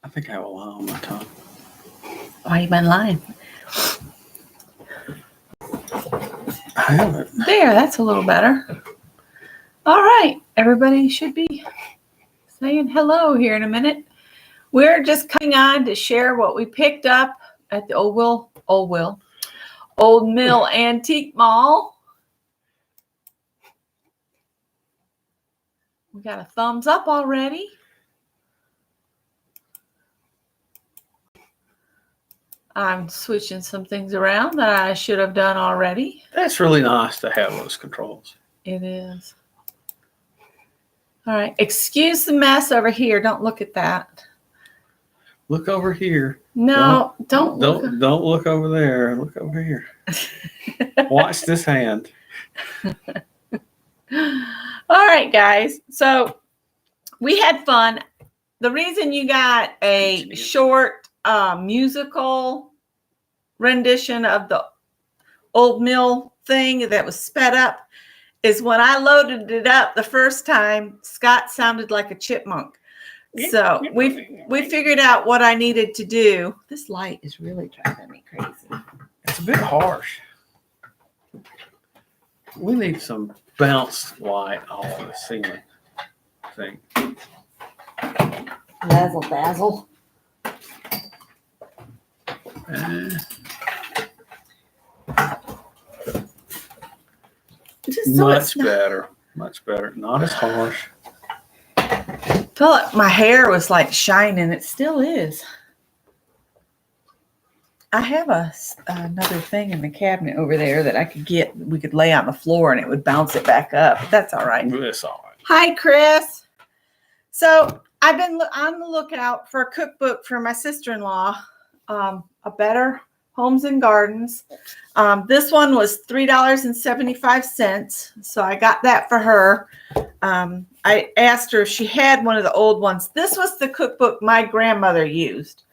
I think I have a lie on my tongue. Why you been lying? I haven't. There, that's a little better. All right, everybody should be saying hello here in a minute. We're just coming on to share what we picked up at the Old Mill Antique Mall. We got a thumbs up already. I'm switching some things around that I should have done already. That's really nice to have those controls. It is. All right. Excuse the mess over here. Don't look at that. Look over here. No, don't look. Don't look over there. Look over here. Watch this hand. All right, guys. So we had fun. The reason you got a short musical rendition of the Old Mill thing that was sped up is when I loaded it up the first time, Scott sounded like a chipmunk. So we figured out what I needed to do. This light is really driving me crazy. It's a bit harsh. We need some bounce light off the ceiling thing. Basil. Much better. Much better. Not as harsh. I felt like my hair was like shining. It still is. I have another thing in the cabinet over there that we could lay on the floor and it would bounce it back up. That's all right. That's all right. Hi, Chris. So I've been on the lookout for a cookbook for my sister-in-law, A Better Homes and Gardens. This one was $3.75. So I got that for her. I asked her if she had one of the old ones. This was the cookbook my grandmother used.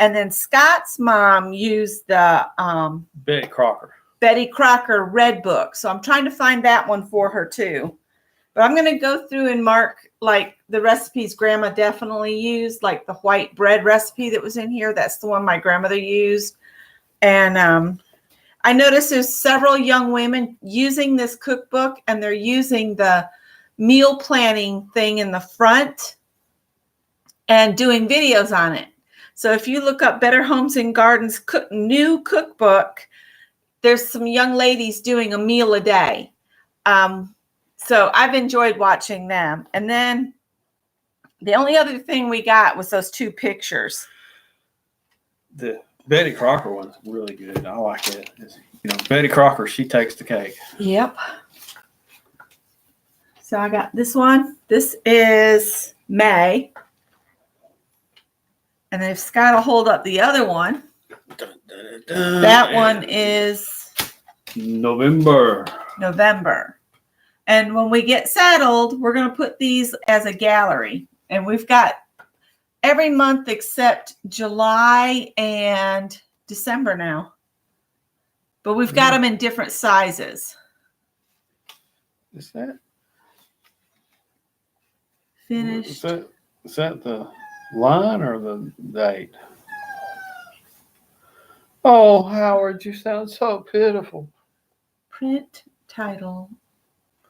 And then Scott's mom used the Betty Crocker Red Book. So I'm trying to find that one for her too. But I'm going to go through and mark like the recipes grandma definitely used, like the white bread recipe that was in here. That's the one my grandmother used. And I noticed there's several young women using this cookbook, and they're using the meal planning thing in the front and doing videos on it. So if you look up Better Homes and Gardens new cookbook, there's some young ladies doing a meal a day. So I've enjoyed watching them. And then the only other thing we got was those two pictures. The Betty Crocker one's really good. I like it. Betty Crocker, she takes the cake. Yep. So I got this one. This is May. And if Scott will hold up the other one, that one is November. And when we get settled, we're going to put these as a gallery. And we've got every month except July and December now. But we've got them in different sizes. Is that finished? Is that the line or the date? Oh, Howard, you sound so pitiful. Print title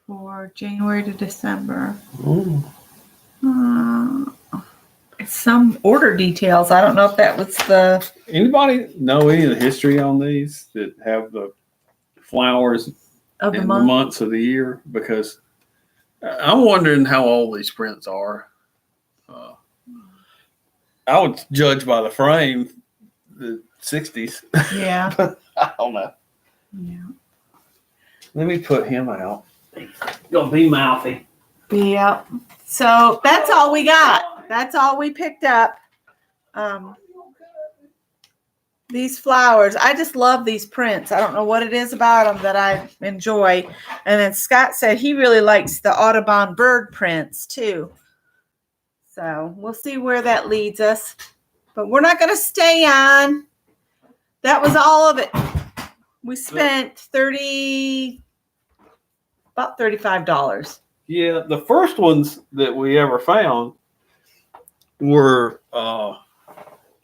for January to December. Some order details. I don't know if that was the... Anybody know any of the history on these that have the flowers of the in month? The months of the year? Because I'm wondering how old these prints are. I would judge by the frame, the 60s. Yeah. But I don't know. Yeah. Let me put him out. Gonna be mouthy. Yep. So that's all we got. That's all we picked up. These flowers. I just love these prints. I don't know what it is about them that I enjoy. And then Scott said he really likes the Audubon bird prints too. So we'll see where that leads us. But we're not going to stay on. That was all of it. We spent about $35. Yeah, the first ones that we ever found were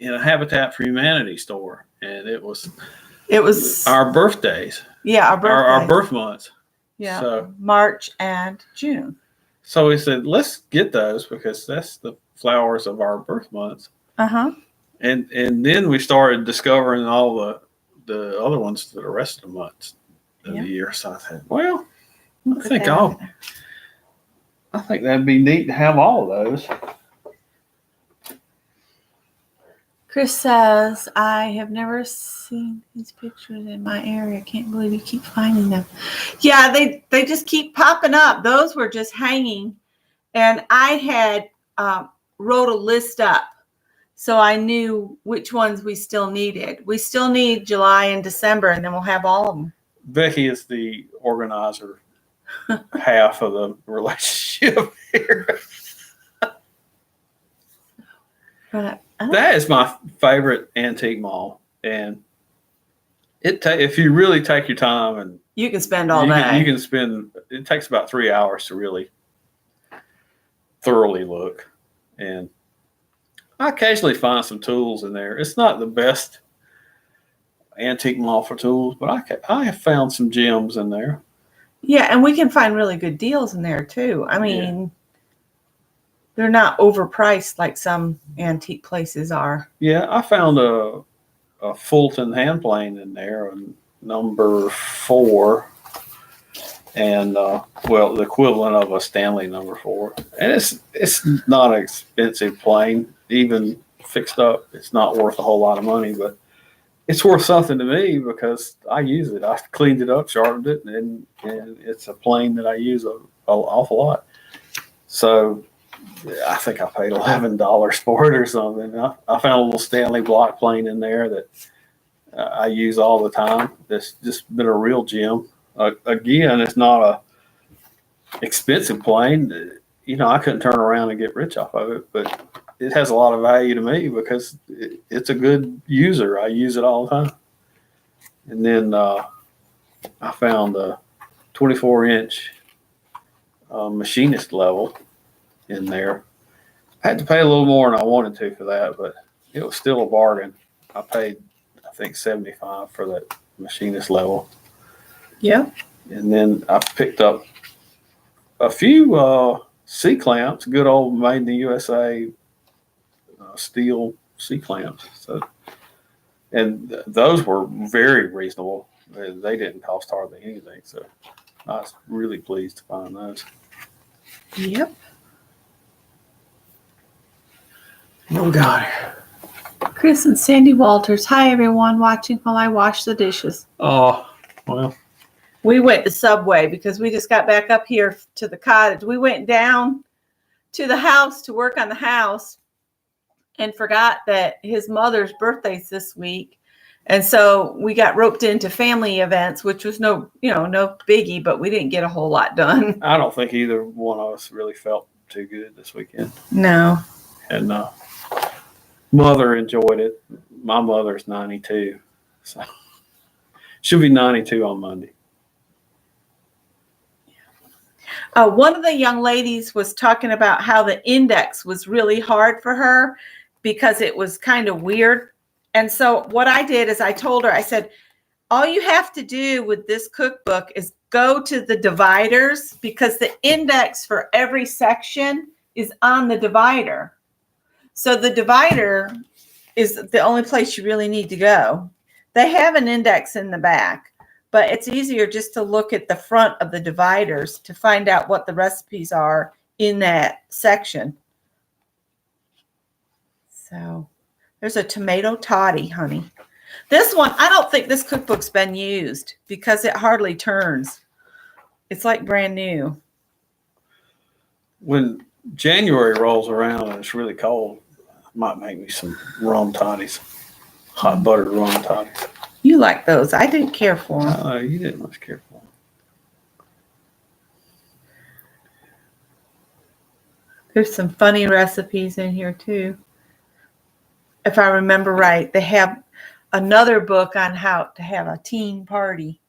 in a Habitat for Humanity store, and it was our our birthdays, yeah, our our birthday. birth months. Yeah, So March and June. so we said, let's get those because that's the flowers of our birth months. Uh-huh. And then we started discovering all the other ones for the rest of the months of Yeah. the year. So I said, well, Put think that I'll- on there. I think that'd be neat to have all of those. Chris says, I have never seen these pictures in my area. Can't believe you keep finding them. Yeah, they just keep popping up. Those were just hanging. And I had wrote a list up so I knew which ones we still needed. We still need July and December, and then we'll have all of them. Becky is the organizer half of the relationship here. But That is my favorite antique mall, and if you really take your time and you can spend all you day. can, you can spend. It takes about 3 hours to really thoroughly look, and I occasionally find some tools in there. It's not the best antique mall for tools, but I have found some gems in there. Yeah, and we can find really good deals in there too. I mean, they're not overpriced like some antique places are. Yeah, I found a Fulton hand plane in there, number 4, and well, the equivalent of a Stanley number 4. And it's not an expensive plane, even fixed up. It's not worth a whole lot of money, but it's worth something to me because I use it. I cleaned it up, sharpened it, and it's a plane that I use an awful lot. So I think I paid $11 for it or something. I found a little Stanley block plane in there that I use all the time. That's just been a real gem. Again, it's not a expensive plane. You know, I couldn't turn around and get rich off of it, but it has a lot of value to me because it's a good user. I use it all the time. And then I found a 24-inch machinist level in there. I had to pay a little more than I wanted to for that, but it was still a bargain. I paid, I think, $75 for that machinist level. Yeah. And then I picked up a few C-clamps, good old made in the USA steel C-clamps. So, and those were very reasonable. They didn't cost hardly anything. So I was really pleased to find those. Yep. What we got here? Chris and Sandy Walters. Hi, everyone watching while I wash the dishes. Oh, well. We went to Subway because we just got back up here to the cottage. We went down to the house to work on the house and forgot that his mother's birthday's this week. And so we got roped into family events, which was no biggie, but we didn't get a whole lot done. I don't think either one of us really felt too good this weekend. No. And mother enjoyed it. My mother's 92, so she'll be 92 on Monday. One of the young ladies was talking about how the index was really hard for her because it was kind of weird. And so what I did is I told her, I said, all you have to do with this cookbook is go to the dividers because the index for every section is on the divider. So the divider is the only place you really need to go. They have an index in the back, but it's easier just to look at the front of the dividers to find out what the recipes are in that section. So there's a tomato toddy, honey. This one, I don't think this cookbook's been used because it hardly turns. It's like brand new. When January rolls around and it's really cold, I might make me some rum toddies, hot buttered rum toddies. You like those. I didn't care for them. You didn't much care for them. There's some funny recipes in here too. If I remember right, they have another book on how to have a teen party.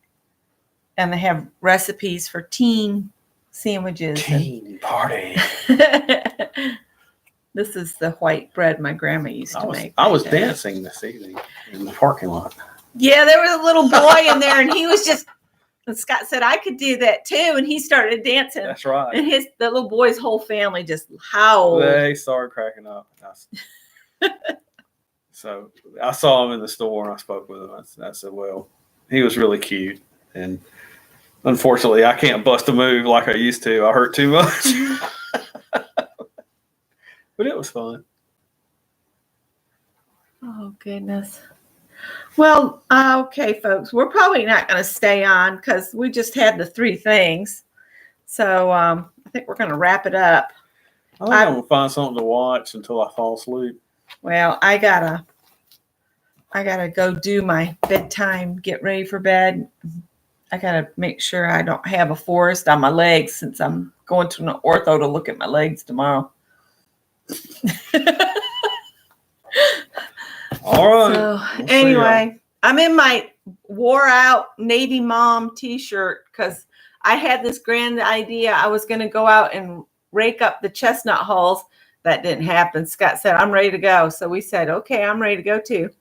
And they have recipes for teen sandwiches. Teen party. This is the white bread my grandma used to make. I was back then. dancing this evening in the parking lot. Yeah, there was a little boy in there, and he was just. And Scott said I could do that too, and he started dancing. That's right. And the little boy's whole family just howled. They started cracking up. So I saw him in the store and I spoke with him. I said, well, he was really cute. And unfortunately, I can't bust a move like I used to. I hurt too much. But it was fun. Oh, goodness. Well, okay, folks, we're probably not going to stay on because we just had the 3 things. So I think we're going to wrap it up. I think I'm going to find something to watch until I fall asleep. Well, I gotta go do my bedtime, get ready for bed. I gotta make sure I don't have a forest on my legs since I'm going to an ortho to look at my legs tomorrow. All right. So We'll see anyway, I'm in my wore out Navy mom t-shirt because I had this grand idea. I was going to go out and rake up the chestnut hulls. That didn't happen. Scott said, I'm ready to go. So we said, okay, I'm ready to go too.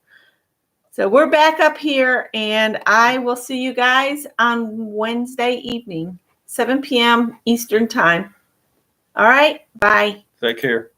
So we're back up here and I will see you guys on Wednesday evening, 7 p.m. Eastern time. All right. Bye. Take care.